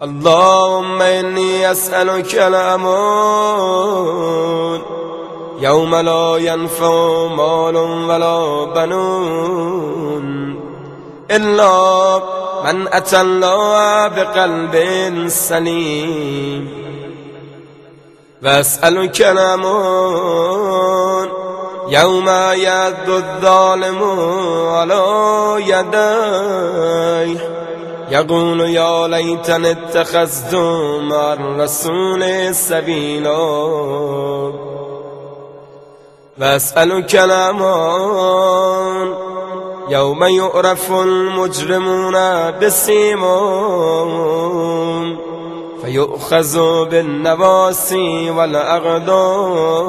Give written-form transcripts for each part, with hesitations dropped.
اللهم إني أسألك الأمان يوم لا ينفع مال ولا بنون إلا من أتى الله بقلب سليم. وأسألك الأمان يوم يعض الظالم على يديه يقول يا ليتني اتخذت مع الرسول سبيلا. وأسألك الأمان يوم يعرف المجرمون بسيماهم فيؤخذ بالنواصي والأقدام.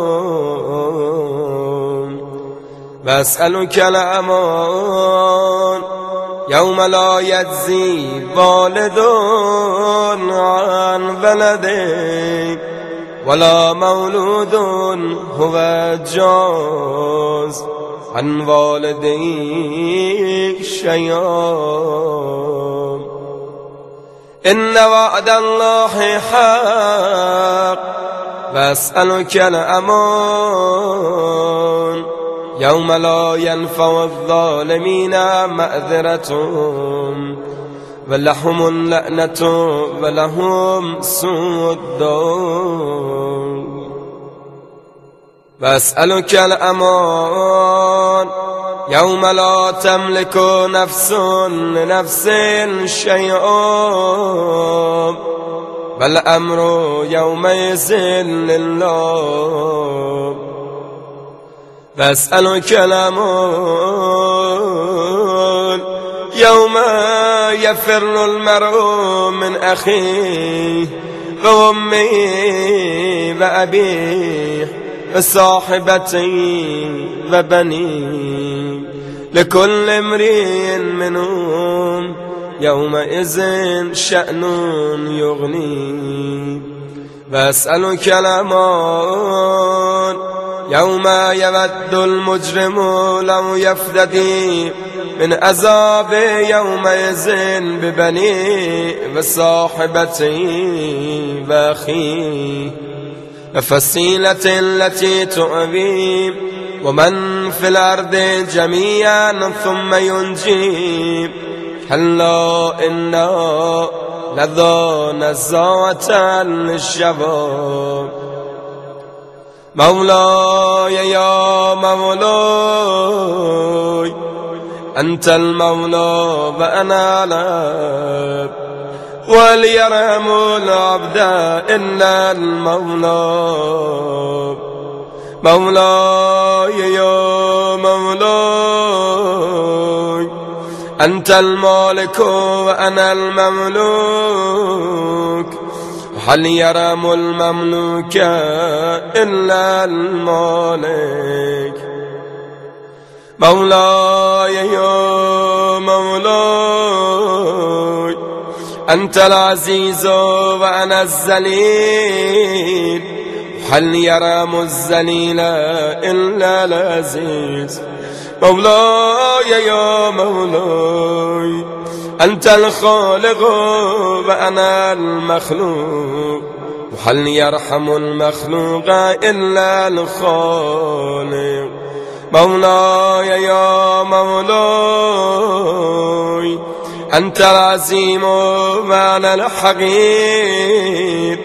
وأسألك الأمان يوم لا يجزي والد عن ولده ولا مولود هو جاز عن والده شيئا. إن وعد الله حق. وأسألك الأمان يوم لا ينفع الظالمين معذرتهم ولهم اللعنة ولهم سوء الدار. وأسألك الأمان يوم لا تملك نفس لنفس شيئا والأمر يومئذ لله. وأسألك الأمان يوم يفر المرء من أخيه وأمه وأبيه وصاحبته وبنيه لكل امرئ منهم يومئذ شأن يغنيه. وأسألك الأمان يوم يود المجرم لو يفتدي من عذاب يومئذ ببنيه وصاحبته وأخيه وفصيلة التي تؤويه ومن في الأرض جميعا ثم ينجيه. هلا إنا لذا نزاعة للشباب. مولاي يا مولاي أنت المولى وأنا العبد وليرحم العبد إلا المولى. مولاي يا مولاي أنت المالك وأنا المملوك هل يرحم المملوك إلا المالك. مولاي يا مولاي أنت العزيز وأنا الذليل هل يرحم الذليل إلا العزيز. مولاي يا مولاي أنت الخالق وأنا المخلوق وهل يرحم المخلوق إلا الخالق. مولاي يا مولاي أنت العظيم وأنا الحقير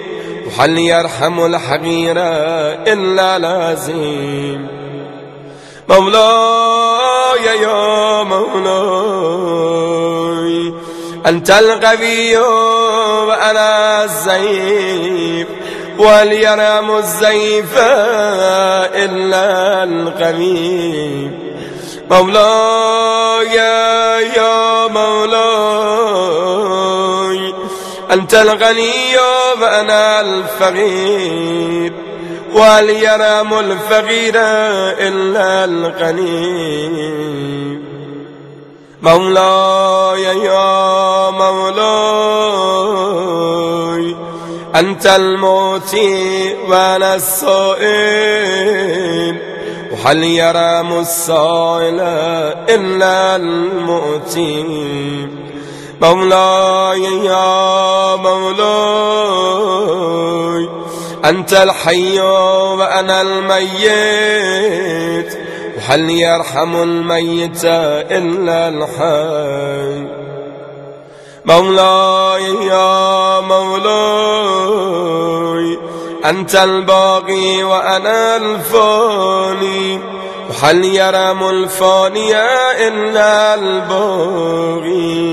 وهل يرحم الحقير إلا العظيم. مولاي يا مولاي أنت القوي وأنا الضعيف وهل يرحم الضعيف إلا القوي. مولاي يا مولاي أنت الغني وأنا الفقير وهل يرحم الفقير إلا الغني. مولاي يا مولاي أنت الموتي وأنا السائل وهل يرحم السائل إلا المؤتي. مولاي يا مولاي أنت الحي وأنا الميت، وهل يرحم الميت إلا الحي. مولاي يا مولاي أنت الباقي وأنا الفاني، وهل يرم الفاني إلا الباقي.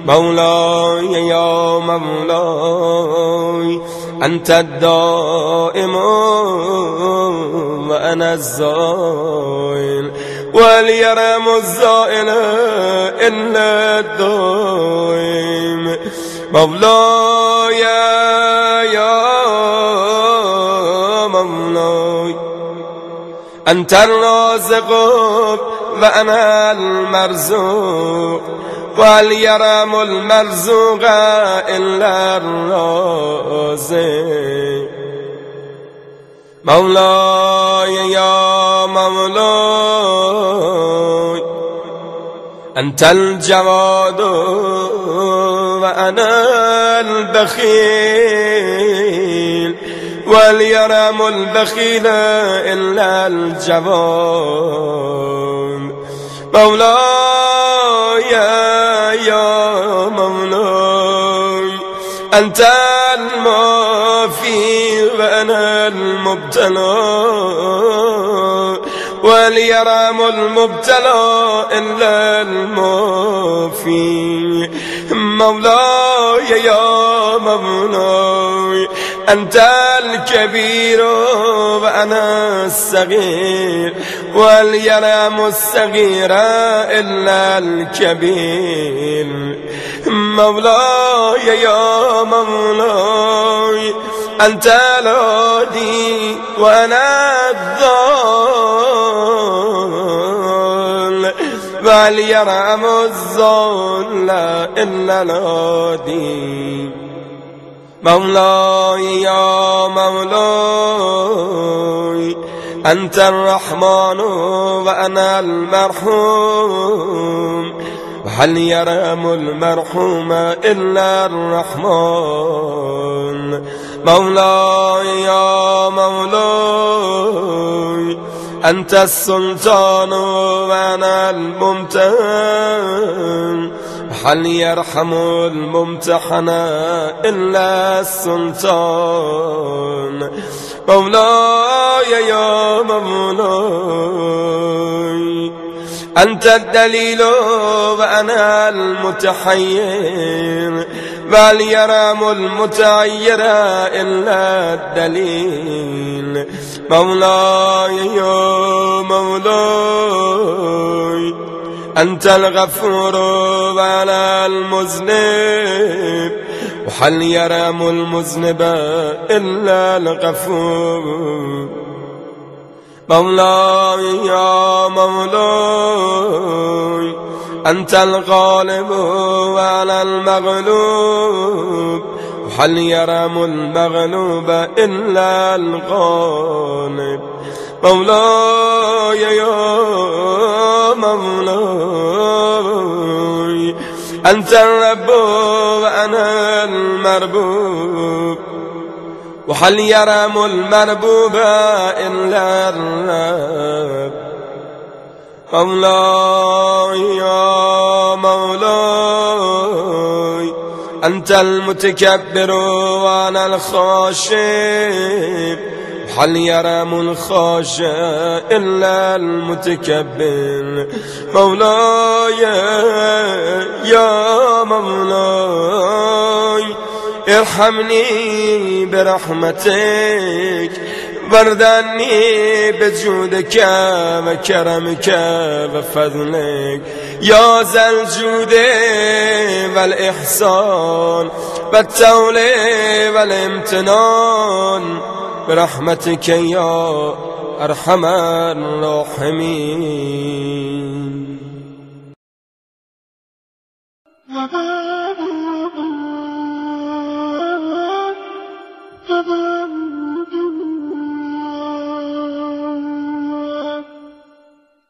مولاي يا مولاي أنت الدائم وأنا الزائل، وهل يرم الزائل إلا الدائم. مولاي يا مولاي أنت الرازق وأنا المرزوق، وهل يرم المرزوق إلا الرازق. مولاي يا مولاي أنت الجواد وأنا البخيل، وهل يرم البخيل إلا الجواد. مولاي يا مولاي أنت المعافي وأنا المبتلى، وهل يرم المبتلى إلا المعافي. مولاي يا مولاي أنت الكبير وأنا الصغير، وهل يرم الصغير إلا الكبير. مولاي يا مولاي أنت الهادي وأنا الضال، وهل يرم الضال إلا الهادي. مولاي يا مولاي أنت الرحمن وأنا المرحوم، وهل يرم المرحوم إلا الرحمن. مولاي يا مولاي أنت السلطان وأنا الممتحن، هل يرحم الممتحن إلا السلطان. مولاي يا مولاي أنت الدليل وأنا المتحير، وهل يرم المتعير إلا الدليل. مولاي يا مولاي أنت الغفور وأنا المذنب، وهل يرم المذنب إلا الغفور. مولاي يا مولاي أنت الغالب وأنا المغلوب، وهل يرم المغلوب إلا الغالب. مولاي يا مولاي أنت الرب وأنا المربوب، وهل يرم المربوب إلا الرب. مولاي يا مولاي أنت المتكبر وأنا الخاشع، هل يرم الخاشع إلا المتكبر. مولاي يا مولاي ارحمني برحمتك، وردني بجودك وكرمك وفضلك، يا ذا الجود والإحسان والطول والامتنان، برحمتك يا أرحم الراحمين.